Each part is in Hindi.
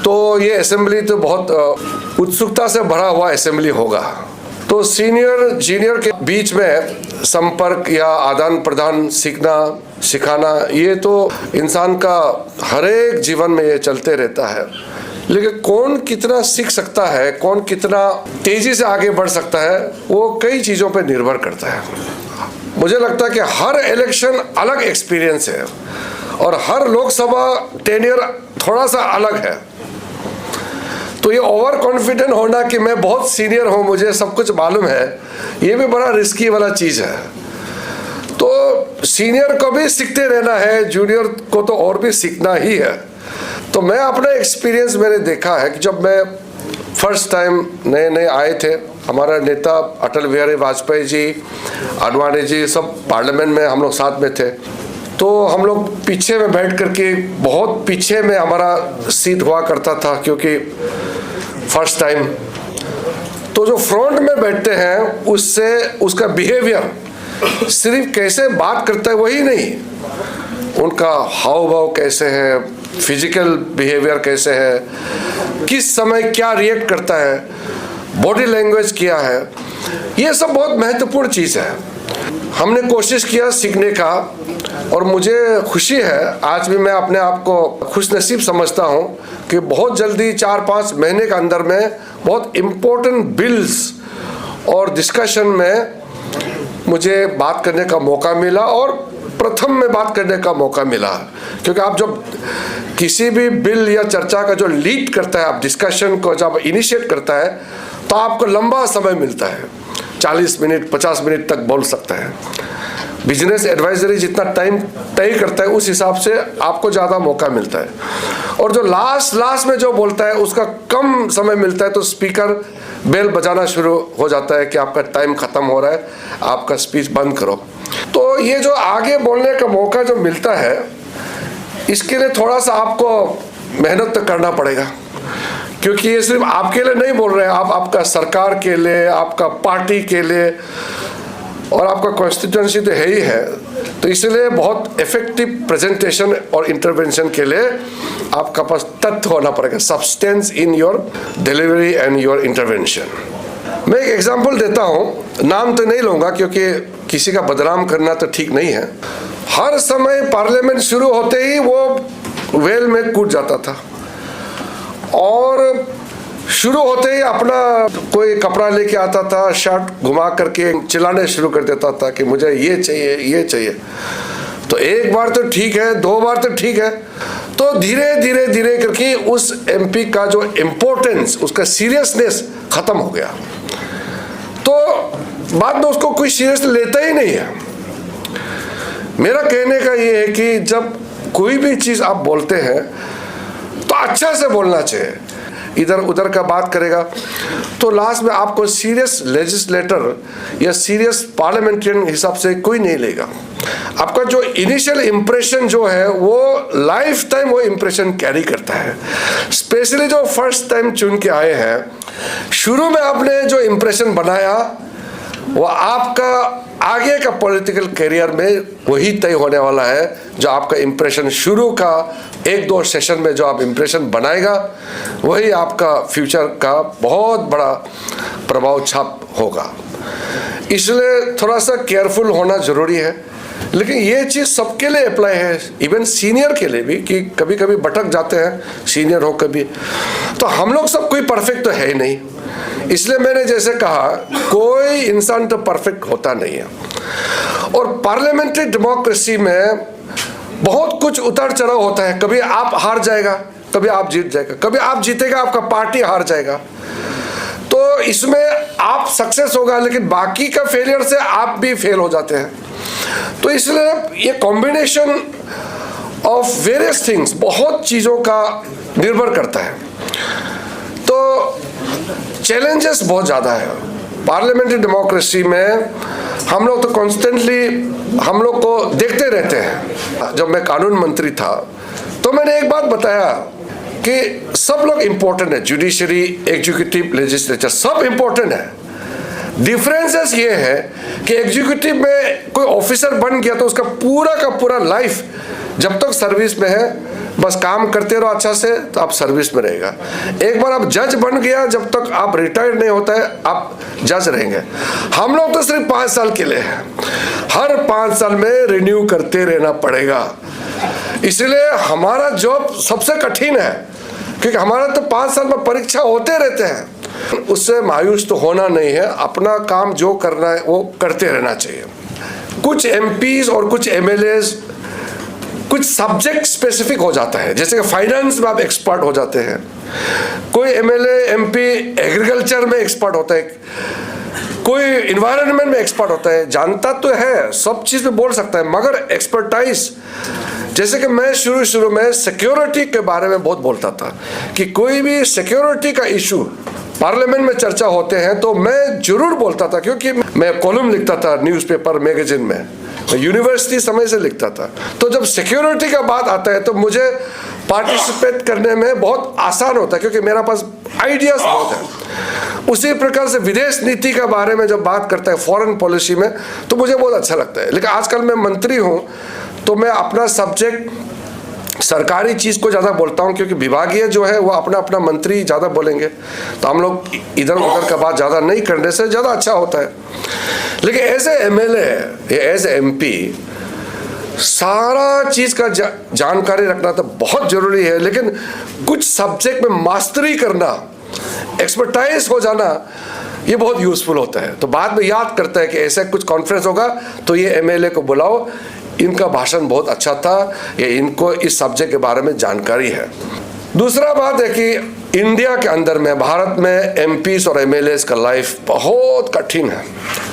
तो ये असेंबली तो बहुत उत्सुकता से भरा हुआ असेंबली होगा। तो सीनियर जूनियर के बीच में संपर्क या आदान प्रदान सीखना सिखाना ये तो इंसान का हर एक जीवन में ये चलते रहता है, लेकिन कौन कितना सीख सकता है, कौन कितना तेजी से आगे बढ़ सकता है, वो कई चीज़ों पर निर्भर करता है। मुझे लगता है कि हर इलेक्शन अलग एक्सपीरियंस है और हर लोकसभा टेन्योर थोड़ा सा अलग है। तो ये ओवर कॉन्फिडेंट होना कि मैं बहुत सीनियर हूँ, मुझे सब कुछ मालूम है, ये भी बड़ा रिस्की वाला चीज़ है। तो सीनियर को भी सीखते रहना है, जूनियर को तो और भी सीखना ही है। तो मैं अपना एक्सपीरियंस मैंने देखा है कि जब मैं फर्स्ट टाइम नए नए आए थे, हमारा नेता अटल बिहारी वाजपेयी जी, आडवाणी जी सब पार्लियामेंट में हम लोग साथ में थे। तो हम लोग पीछे में बैठ करके, बहुत पीछे में हमारा सीट हुआ करता था क्योंकि फर्स्ट टाइम। तो जो फ्रंट में बैठते हैं उससे उसका बिहेवियर सिर्फ कैसे बात करता है वही नहीं, उनका हाव भाव कैसे है, फिजिकल बिहेवियर कैसे है, किस समय क्या रिएक्ट करता है, बॉडी लैंग्वेज क्या है, ये सब बहुत महत्वपूर्ण चीज़ है। हमने कोशिश किया सीखने का और मुझे खुशी है, आज भी मैं अपने आप को खुशनसीब समझता हूँ कि बहुत जल्दी 4-5 महीने के अंदर में बहुत इम्पोर्टेंट बिल्स और डिस्कशन में मुझे बात करने का मौका मिला और प्रथम में बात करने का मौका मिला। क्योंकि आप जब किसी भी बिल या चर्चा का जो लीड करता है, आप डिस्कशन को जब इनिशिएट करता है तो आपको लंबा समय मिलता है, 40 मिनट 50 मिनट तक बोल सकता है। बिजनेस एडवाइजरी जितना टाइम तय करता है उस हिसाब से आपको ज़्यादा मौका मिलता है, और जो लास्ट में जो बोलता है उसका कम समय मिलता है। तो स्पीकर बेल बजाना शुरू हो जाता है कि आपका टाइम ख़त्म हो रहा है, आपका स्पीच बंद करो। तो ये जो आगे बोलने का मौका जो मिलता है, इसके लिए थोड़ा सा आपको मेहनत तो करना पड़ेगा, क्योंकि ये सिर्फ आपके लिए नहीं बोल रहे हैं, आप आपका सरकार के लिए, आपका पार्टी के लिए और आपका कॉन्स्टिट्यूएंसी तो है ही है। तो इसलिए बहुत इफेक्टिव प्रेजेंटेशन और इंटरवेंशन के लिए आपका पास तथ्य होना पड़ेगा, substance in your delivery and your intervention. मैं एक एग्जांपल देता हूँ, नाम तो नहीं लूँगा क्योंकि किसी का बदनाम करना तो ठीक नहीं है। हर समय पार्लियामेंट शुरू होते ही वो वेल में कूद जाता था और शुरू होते ही अपना कोई कपड़ा लेके आता था, शर्ट घुमा करके चिल्लाने शुरू कर देता था कि मुझे ये चाहिए ये चाहिए। तो एक बार तो ठीक है, 2 बार तो ठीक है, तो धीरे धीरे धीरे करके उस एमपी का जो इम्पोर्टेंस, उसका सीरियसनेस खत्म हो गया। तो बाद में उसको कोई सीरियस लेता ही नहीं है। मेरा कहने का ये है कि जब कोई भी चीज़ आप बोलते हैं तो अच्छा से बोलना चाहिए, इधर उधर का बात करेगा तो लास्ट में आपको सीरियस लेजिस्लेटर या सीरियस पार्लियामेंट्रियन हिसाब से कोई नहीं लेगा। आपका जो इनिशियल इम्प्रेशन जो है वो लाइफ टाइम वो इम्प्रेशन कैरी करता है। स्पेशली जो फर्स्ट टाइम चुन के आए हैं, शुरू में आपने जो इम्प्रेशन बनाया वो आपका आगे का पॉलिटिकल करियर में वही तय होने वाला है। जो आपका इम्प्रेशन शुरू का 1-2 सेशन में जो आप इम्प्रेशन बनाएगा वही आपका फ्यूचर का बहुत बड़ा प्रभाव छाप होगा। इसलिए थोड़ा सा केयरफुल होना ज़रूरी है, लेकिन ये चीज़ सबके लिए अप्लाई है, इवन सीनियर के लिए भी, कि कभी कभी भटक जाते हैं सीनियर हो कभी। तो हम लोग सब कोई परफेक्ट तो है ही नहीं, इसलिए मैंने जैसे कहा कोई इंसान तो परफेक्ट होता नहीं है। और पार्लियामेंट्री डेमोक्रेसी में बहुत कुछ उतार चढ़ाव होता है, कभी आप हार जाएगा, कभी आप जीत जाएगा, कभी आप जीतेगा आपका पार्टी हार जाएगा। तो इसमें आप सक्सेस होगा लेकिन बाकी का फेलियर से आप भी फेल हो जाते हैं। तो इसलिए ये कॉम्बिनेशन ऑफ वेरियस थिंग्स बहुत चीज़ों का निर्भर करता है। तो चैलेंजेस बहुत ज़्यादा है पार्लियामेंट्री डेमोक्रेसी में। हम लोग तो कॉन्स्टेंटली हम लोग को देखते रहते हैं। जब मैं कानून मंत्री था तो मैंने एक बात बताया कि सब लोग इम्पोर्टेंट है, जुडिशरी, एग्जीक्यूटिव, लेजिस्लेचर सब इम्पोर्टेंट है। डिफरेंसेस ये है कि एग्जीक्यूटिव में कोई ऑफिसर बन गया तो उसका पूरा का पूरा लाइफ जब तक सर्विस में है बस काम करते रहो अच्छा से, तो आप सर्विस में रहेगा। एक बार आप जज बन गया, जब तक आप रिटायर्ड नहीं होता है आप जज रहेंगे। हम लोग तो सिर्फ 5 साल के लिए हैं, हर 5 साल में रिन्यू करते रहना पड़ेगा। इसलिए हमारा जॉब सबसे कठिन है, क्योंकि हमारा तो 5 साल में परीक्षा होते रहते हैं। उससे मायूस तो होना नहीं है, अपना काम जो करना है वो करते रहना चाहिए। कुछ एमपीज और कुछ एमएलएज कुछ सब्जेक्ट स्पेसिफिक हो जाता है, जैसे कि फाइनेंस में आप एक्सपर्ट हो जाते हैं, कोई एमएलए एमपी एग्रीकल्चर में एक्सपर्ट होता है, कोई इन्वायरमेंट में एक्सपर्ट होता है, जानता तो है सब चीज़ में बोल सकता है, मगर एक्सपर्टाइज, जैसे कि मैं शुरू में सिक्योरिटी के बारे में बहुत बोलता था कि कोई भी सिक्योरिटी का इशू पार्लियामेंट में चर्चा होते हैं तो मैं जरूर बोलता था, क्योंकि मैं कॉलम लिखता था न्यूज़पेपर मैगजीन में, यूनिवर्सिटी समय से लिखता था। तो जब सिक्योरिटी का बात आता है तो मुझे पार्टिसिपेट करने में बहुत आसान होता है, क्योंकि मेरा पास आइडियाज बहुत है। उसी प्रकार से विदेश नीति के बारे में जब बात करता है फॉरेन पॉलिसी में, तो मुझे बहुत अच्छा लगता है। लेकिन आजकल मैं मंत्री हूँ तो मैं अपना सब्जेक्ट सरकारी चीज़ को ज़्यादा बोलता हूँ, क्योंकि विभागीय जो है वो अपना अपना मंत्री ज़्यादा बोलेंगे, तो हम लोग इधर उधर का बात ज़्यादा नहीं करने से ज़्यादा अच्छा होता है। लेकिन as a MLA, as a MP, सारा चीज़ का जानकारी रखना तो बहुत ज़रूरी है, लेकिन कुछ सब्जेक्ट में मास्टरी करना, एक्सपर्टाइज हो जाना, ये बहुत यूज़फुल होता है। तो बाद में याद करता है कि ऐसा कुछ कॉन्फ्रेंस होगा तो ये एमएलए को बुलाओ, इनका भाषण बहुत अच्छा था, ये इनको इस सब्जेक्ट के बारे में जानकारी है। दूसरा बात है कि इंडिया के अंदर में, भारत में एमपीज और एमएलएस का लाइफ बहुत कठिन है,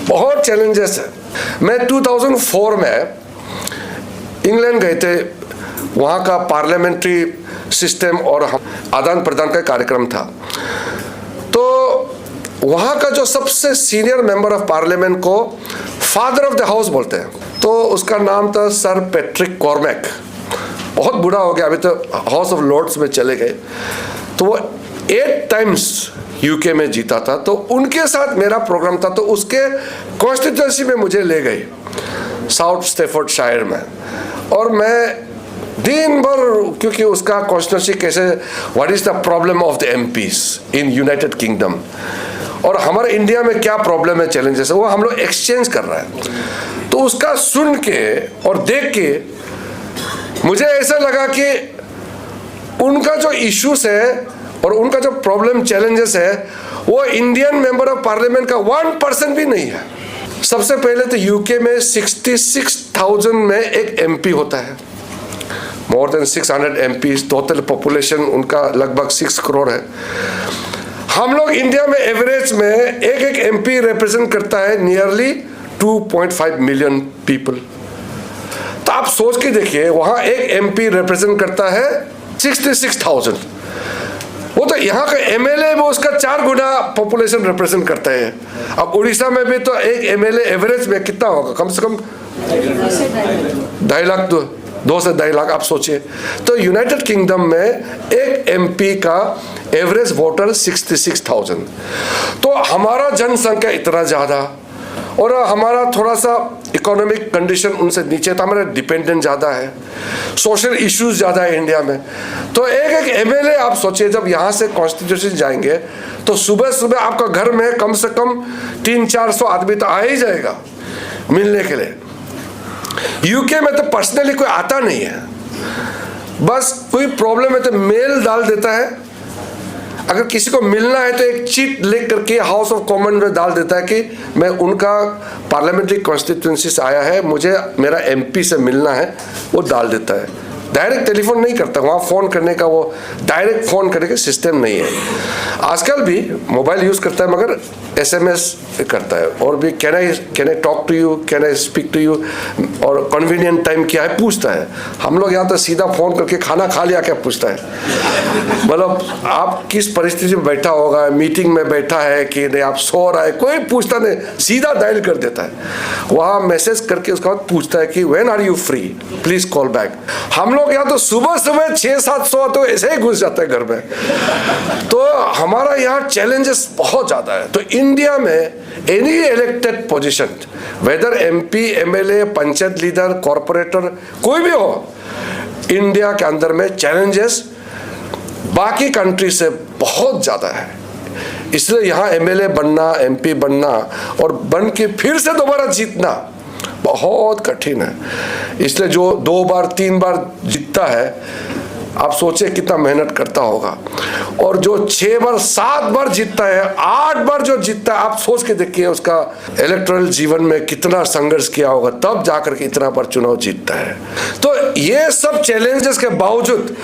बहुत चैलेंजेस है। मैं 2004 में इंग्लैंड गए थे, वहाँ का पार्लियामेंट्री सिस्टम और आदान प्रदान का कार्यक्रम था। तो वहाँ का जो सबसे सीनियर मेंबर ऑफ पार्लियामेंट को फादर ऑफ द हाउस बोलते हैं, तो उसका नाम था सर पैट्रिक कॉर्मैक। बहुत बूढ़ा हो गया, अभी तो हाउस ऑफ लॉर्ड्स में चले गए। तो वो 8 टाइम्स यूके में जीता था, तो उनके साथ मेरा प्रोग्राम था। तो उसके कॉन्स्टिट्यूंसी में मुझे ले गए, साउथ स्टैफोर्डशायर में, और मैं दिन भर, क्योंकि उसका कॉन्स्टिट्यूंसी कैसे, what is the problem of the MPs in United kingdom, और हमारे इंडिया में क्या प्रॉब्लम है, चैलेंजेस है, वो हम लोग एक्सचेंज कर रहे हैं। तो उसका सुन के और देख के मुझे ऐसा लगा कि उनका जो इश्यूज है और उनका जो प्रॉब्लम चैलेंजेस है वो इंडियन मेंबर ऑफ पार्लियामेंट का 1% भी नहीं है। सबसे पहले तो यूके में 66,000 में एक एमपी होता है, more than 600 MPs, total population उनका लगभग 6 करोड़ है। हम लोग इंडिया में एवरेज में एक एमपी रिप्रेजेंट करता है नियरली 2.5 मिलियन पीपल। तो आप सोच के देखिए, वहां एक एमपी रिप्रेजेंट करता है 66,000, वो तो यहाँ का एमएलए में उसका 4 गुना पॉपुलेशन रिप्रेजेंट करता है। अब उड़ीसा में भी तो एक एमएलए एवरेज में कितना होगा, कम से कम 2.5 लाख, 2 से 2.5 लाख, आप सोचिए। तो यूनाइटेड किंगडम में एक एमपी का एवरेज वोटर 66,000। तो हमारा जनसंख्या इतना ज़्यादा और हमारा थोड़ा सा इकोनॉमिक कंडीशन उनसे नीचे था, हमारा डिपेंडेंट ज़्यादा है, सोशल इश्यूज ज़्यादा है इंडिया में। तो एक एमएलए आप सोचिए, जब यहाँ से कॉन्स्टिट्यूशन जाएंगे तो सुबह सुबह आपका घर में कम से कम 300-400 आदमी तो आ ही जाएगा मिलने के लिए। यूके में तो पर्सनली कोई आता नहीं है, बस कोई प्रॉब्लम है तो मेल डाल देता है। अगर किसी को मिलना है तो एक चिट लिख करके हाउस ऑफ कॉमन में डाल देता है कि मैं उनका पार्लियामेंट्री कॉन्स्टिट्यूंसी से आया है, मुझे मेरा एमपी से मिलना है, वो डाल देता है। डायरेक्ट टेलीफोन नहीं करता, वहाँ फ़ोन करने का वो डायरेक्ट फ़ोन करने का सिस्टम नहीं है। आजकल भी मोबाइल यूज़ करता है मगर SMS करता है, और भी can I talk to you, can I speak to you, और कन्वीनियंट टाइम क्या है पूछता है। हम लोग यहाँ तो सीधा फ़ोन करके खाना खा लिया क्या पूछता है, मतलब आप किस परिस्थिति में बैठा होगा, मीटिंग में बैठा है कि नहीं, आप सो रहा है, कोई पूछता नहीं, सीधा डायल कर देता है। वहाँ मैसेज करके उसके बाद पूछता है कि when are you free, please call back. हम लोग यहाँ तो सुबह सुबह 6-700 तो ऐसे ही घुस जाते हैं घर में। तो हमारा यहाँ चैलेंजेस बहुत ज़्यादा है। तो इंडिया में any elected position, whether MP, MLA, panchayat leader, corporator, कोई भी हो, इंडिया के अंदर में चैलेंजेस बाकी कंट्री से बहुत ज़्यादा है, इसलिए यहाँ एमएलए बनना, एमपी बनना और बन के फिर से दोबारा जीतना बहुत कठिन है। इसलिए जो 2 बार 3 बार जीतता है, आप सोचे कितना मेहनत करता होगा, और जो 6 बार 7 बार जीतता है, 8 बार जो जीतता है, आप सोच के देखिए उसका इलेक्टोरल जीवन में कितना संघर्ष किया होगा, तब जाकर के इतना बार चुनाव जीतता है। तो ये सब चैलेंजेस के बावजूद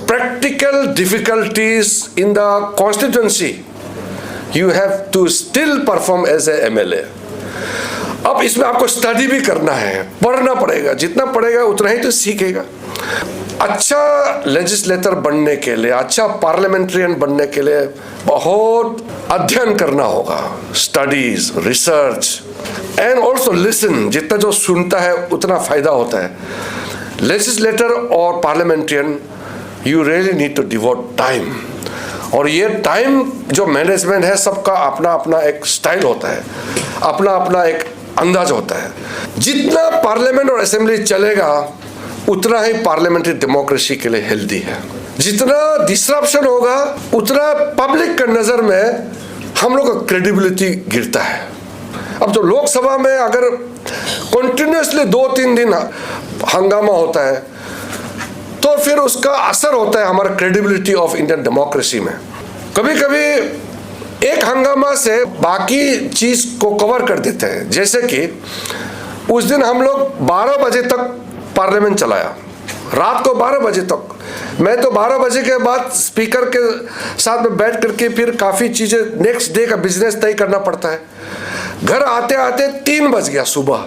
practical difficulties in the constituency you have to still perform as a MLA. अब इसमें आपको स्टडी भी करना है, पढ़ना पड़ेगा, जितना पढ़ेगा उतना ही तो सीखेगा। अच्छा लेजिस्लेटर बनने के लिए, अच्छा पार्लियामेंट्रियन बनने के लिए बहुत अध्ययन करना होगा, studies, research and also listen. जितना जो सुनता है उतना फायदा होता है। लेजिस्लेटर और parliamentarian you really need to devote time, और ये टाइम जो मैनेजमेंट है सबका अपना अपना एक स्टाइल होता है, अपना अपना एक अंदाज होता है। जितना पार्लियामेंट और असेंबली चलेगा उतना ही पार्लियामेंट्री डेमोक्रेसी के लिए हेल्दी है। जितना डिस्ट्रप्शन होगा उतना पब्लिक के नज़र में हम लोग का क्रेडिबिलिटी गिरता है। अब जो लोकसभा में अगर कंटिन्यूसली 2-3 दिन हंगामा होता है तो फिर उसका असर होता है हमारा क्रेडिबिलिटी ऑफ इंडियन डेमोक्रेसी में। कभी कभी एक हंगामा से बाकी चीज को कवर कर देते हैं। जैसे कि उस दिन हम लोग 12 बजे तक पार्लियामेंट चलाया, रात को 12 बजे तक। मैं तो 12 बजे के बाद स्पीकर के साथ में बैठ करके फिर काफ़ी चीज़ें नेक्स्ट डे का बिजनेस तय करना पड़ता है। घर आते आते 3 बज गया सुबह।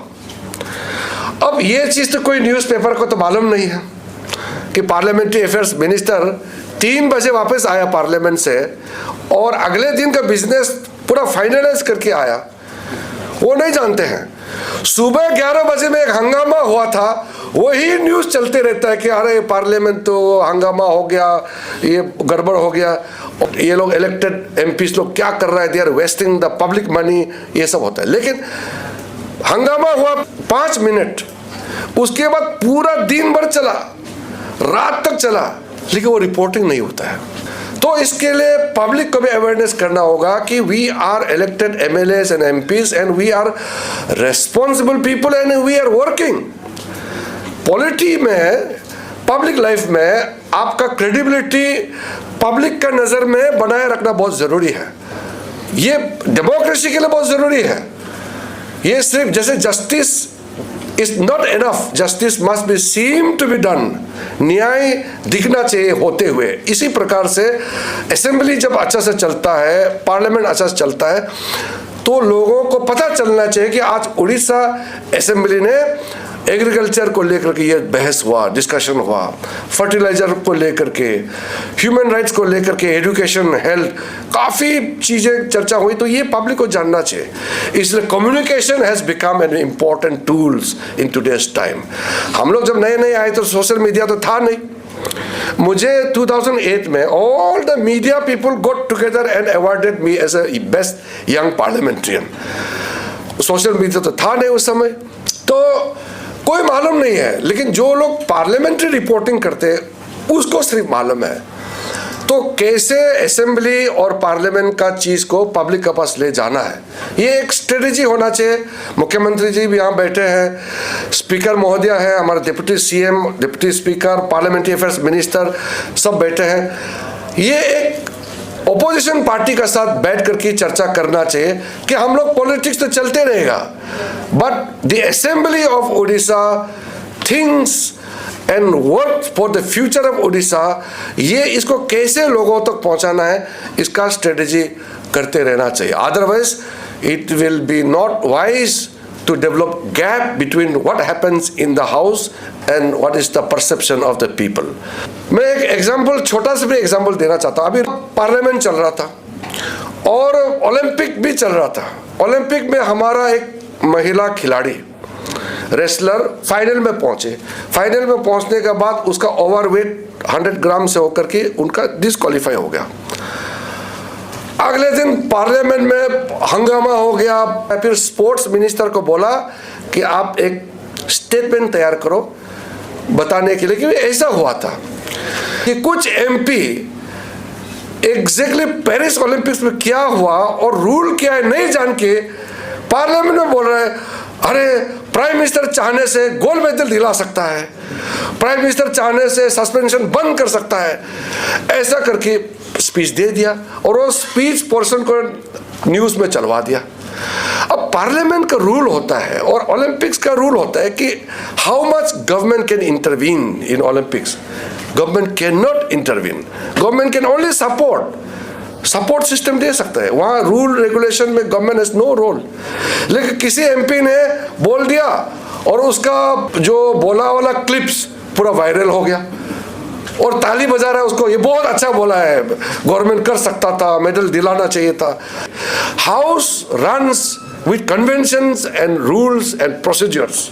अब ये चीज़ तो कोई न्यूज़पेपर को तो मालूम नहीं है कि पार्लियामेंट्री अफेयर्स मिनिस्टर 3 बजे वापस आया पार्लियामेंट से और अगले दिन का बिजनेस पूरा फाइनलाइज करके आया, वो नहीं जानते हैं। सुबह 11 बजे में एक हंगामा हुआ था, वही न्यूज़ चलते रहता है कि अरे पार्लियामेंट तो हंगामा हो गया, ये गड़बड़ हो गया, ये लोग इलेक्टेड एमपीस लोग क्या कर रहा है, they are wasting the public money, ये सब होता है। लेकिन हंगामा हुआ 5 मिनट, उसके बाद पूरा दिन भर चला, रात तक चला, लेकिन वो रिपोर्टिंग नहीं होता है। तो इसके लिए पब्लिक को भी अवेयरनेस करना होगा कि we are elected MLAs and MPs and we are responsible people and we are working. Polity में, पब्लिक लाइफ में आपका क्रेडिबिलिटी पब्लिक का नज़र में बनाए रखना बहुत ज़रूरी है। ये डेमोक्रेसी के लिए बहुत ज़रूरी है। ये सिर्फ जैसे justice is not enough, justice must be seem to be done, न्याय दिखना चाहिए होते हुए। इसी प्रकार से असेंबली जब अच्छा से चलता है, पार्लियामेंट अच्छा से चलता है, तो लोगों को पता चलना चाहिए कि आज उड़ीसा असेंबली ने एग्रीकल्चर को लेकर के ये बहस हुआ, डिस्कशन हुआ, फर्टिलाइजर को लेकर के, ह्यूमन राइट्स को लेकर के, एजुकेशन, हेल्थ, काफ़ी चीज़ें चर्चा हुई, तो ये पब्लिक को जानना चाहिए। इसलिए communication has become an important tools in today's time. हम लोग जब नए नए आए तो सोशल मीडिया तो था नहीं। मुझे 2008 में all the media people got together and awarded me as a best young parliamentarian. Social media तो था नहीं उस समय, तो कोई मालूम नहीं है। लेकिन जो लोग पार्लियामेंट्री रिपोर्टिंग करते हैं उसको सिर्फ मालूम है। तो कैसे असेंबली और पार्लियामेंट का चीज़ को पब्लिक के पास ले जाना है, ये एक स्ट्रेटेजी होना चाहिए। मुख्यमंत्री जी भी यहाँ बैठे हैं, स्पीकर महोदय हैं, हमारे deputy CM, deputy speaker, parliamentary affairs minister सब बैठे हैं। ये एक ओपोजिशन पार्टी का साथ बैठ करके चर्चा करना चाहिए कि हम लोग पॉलिटिक्स तो चलते रहेगा, but the assembly of Orissa things and work for the future of Orissa, ये इसको कैसे लोगों तक पहुंचाना है, इसका स्ट्रेटेजी करते रहना चाहिए। Otherwise it will be not wise to develop gap between what happens in the house and what is the perception of the people. मैं एक एग्जाम्पल, छोटा सा भी एग्जाम्पल देना चाहता हूँ। अभी पार्लियामेंट चल रहा था और ओलंपिक भी चल रहा था। ओलंपिक में हमारा एक महिला खिलाड़ी रेसलर फाइनल में पहुंचे। फाइनल में पहुंचने के बाद उसका ओवरवेट 100 ग्राम से होकर के उनका डिस्क्वालीफाई हो गया। अगले दिन पार्लियामेंट में हंगामा हो गया। फिर स्पोर्ट्स मिनिस्टर को बोला कि आप एक स्टेटमेंट तैयार करो बताने के लिए कि ऐसा हुआ था कि कुछ एमपी एग्जैक्टली पेरिस ओलंपिक्स में क्या हुआ और रूल क्या है नहीं जान के पार्लियामेंट में बोल रहे हैं, अरे प्राइम मिनिस्टर चाहने से गोल्ड मेडल दिला सकता है, प्राइम मिनिस्टर चाहने से सस्पेंशन बंद कर सकता है, ऐसा करके स्पीच दे दिया और वो स्पीच पोर्शन को न्यूज़ में चलवा दिया। अब पार्लियामेंट का रूल होता है और ओलंपिक्स का रूल होता है कि how much government can intervene in Olympics. Government can not intervene, government can only support system दे सकता है, वहाँ रूल रेगुलेशन में गवर्नमेंट हैज नो रोल। लेकिन किसी एमपी ने बोल दिया और उसका जो बोला वाला क्लिप्स पूरा वायरल हो गया और ताली बजा रहा है उसको, ये बहुत अच्छा बोला है, गवर्नमेंट कर सकता था, मेडल दिलाना चाहिए था। House runs with conventions and rules and procedures.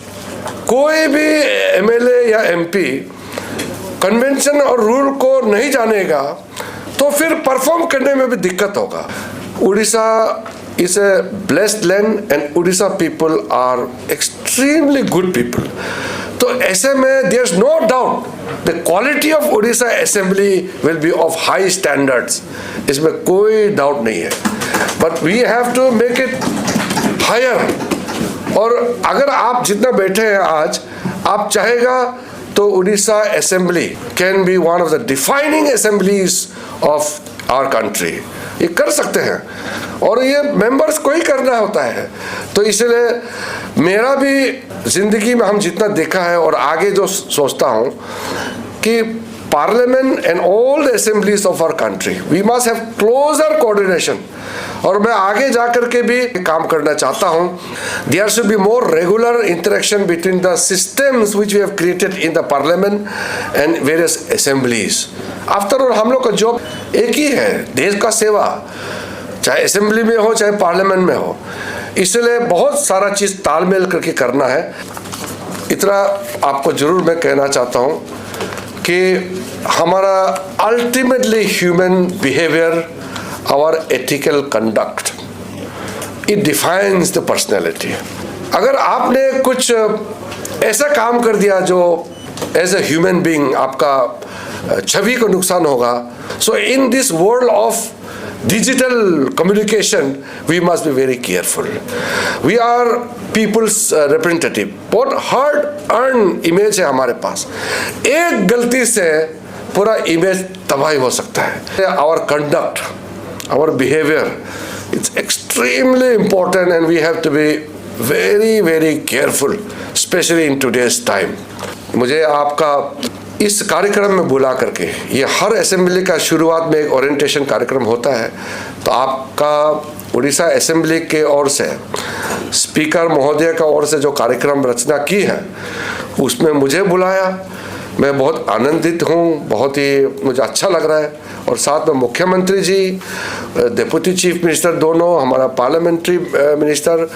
कोई भी एमएलए या एमपी कन्वेंशन और रूल को नहीं जानेगा तो फिर परफॉर्म करने में भी दिक्कत होगा। Orissa is a blessed land and Odisha people are extremely good people. तो ऐसे में there's no doubt the quality of Odisha assembly will be of high standards. इसमें कोई डाउट नहीं है, but we have to make it higher. और अगर आप जितना बैठे हैं आज, आप चाहेगा तो Orissa assembly can be one of the defining assemblies of our country. ये कर सकते हैं और ये मेंबर्स को ही करना होता है। तो इसलिए मेरा भी जिंदगी में हम जितना देखा है और आगे जो सोचता हूँ कि parliament and all the assemblies of our country we must have closer coordination. और मैं आगे जाकर के भी काम करना चाहता हूँ। There should be more regular interaction between the systems which we have created in the parliament and various assemblies. After all हम लोग का जॉब एक ही है, देश का सेवा, चाहे असेंबली में हो चाहे पार्लियामेंट में हो। इसलिए बहुत सारा चीज़ तालमेल करके करना है। इतना आपको जरूर मैं कहना चाहता हूँ कि हमारा ultimately human behaviour, our ethical conduct, it defines the personality. अगर आपने कुछ ऐसा काम कर दिया जो एज ए ह्यूमन बीइंग आपका छवि को नुकसान होगा, so in this world of digital communication we must be very careful. We are peoples representative, बहुत हार्ड अर्न इमेज है हमारे पास। एक गलती से पूरा इमेज तबाही हो सकता है। Our conduct, our behavior, it's extremely important and we have to be very very careful, especially in today's time. मुझे आपका इस कार्यक्रम में बुला करके, ये हर असेंबली का शुरुआत में एक ओरिएंटेशन कार्यक्रम होता है, तो आपका उड़ीसा असेंबली के ओर से स्पीकर महोदय का ओर से जो कार्यक्रम रचना की है उसमें मुझे बुलाया। मैं बहुत आनंदित हूँ, बहुत ही मुझे अच्छा लग रहा है। और साथ में मुख्यमंत्री जी, डिप्टी चीफ मिनिस्टर दोनों, हमारा पार्लियामेंट्री मिनिस्टर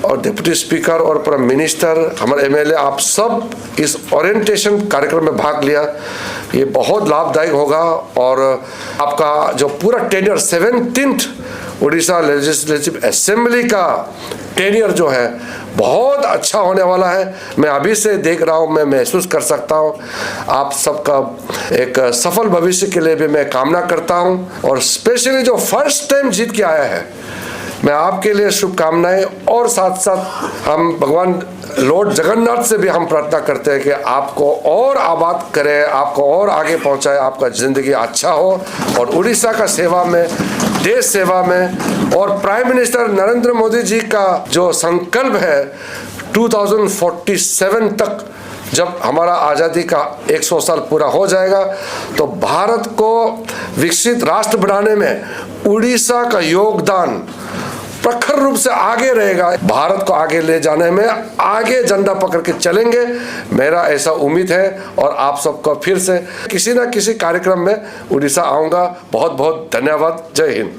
और डिप्टी स्पीकर और प्राइम मिनिस्टर, हमारे एमएलए, आप सब इस ओरिएंटेशन कार्यक्रम में भाग लिया। ये बहुत लाभदायक होगा और आपका जो पूरा tenure 17th Orissa legislative assembly का टेन्योर जो है बहुत अच्छा होने वाला है। मैं अभी से देख रहा हूँ, मैं महसूस कर सकता हूँ। आप सबका एक सफल भविष्य के लिए भी मैं कामना करता हूँ और स्पेशली जो फर्स्ट टाइम जीत के आया है, मैं आपके लिए शुभकामनाएं। और साथ साथ हम भगवान लॉर्ड जगन्नाथ से भी हम प्रार्थना करते हैं कि आपको और आबाद करे, आपको और आगे पहुंचाए, आपका ज़िंदगी अच्छा हो और उड़ीसा का सेवा में, देश सेवा में। और प्राइम मिनिस्टर नरेंद्र मोदी जी का जो संकल्प है 2047 तक, जब हमारा आज़ादी का 100 साल पूरा हो जाएगा, तो भारत को विकसित राष्ट्र बनाने में उड़ीसा का योगदान प्रखर रूप से आगे रहेगा। भारत को आगे ले जाने में आगे झंडा पकड़ के चलेंगे, मेरा ऐसा उम्मीद है। और आप सबको फिर से किसी न किसी कार्यक्रम में उड़ीसा आऊँगा। बहुत बहुत धन्यवाद। जय हिंद।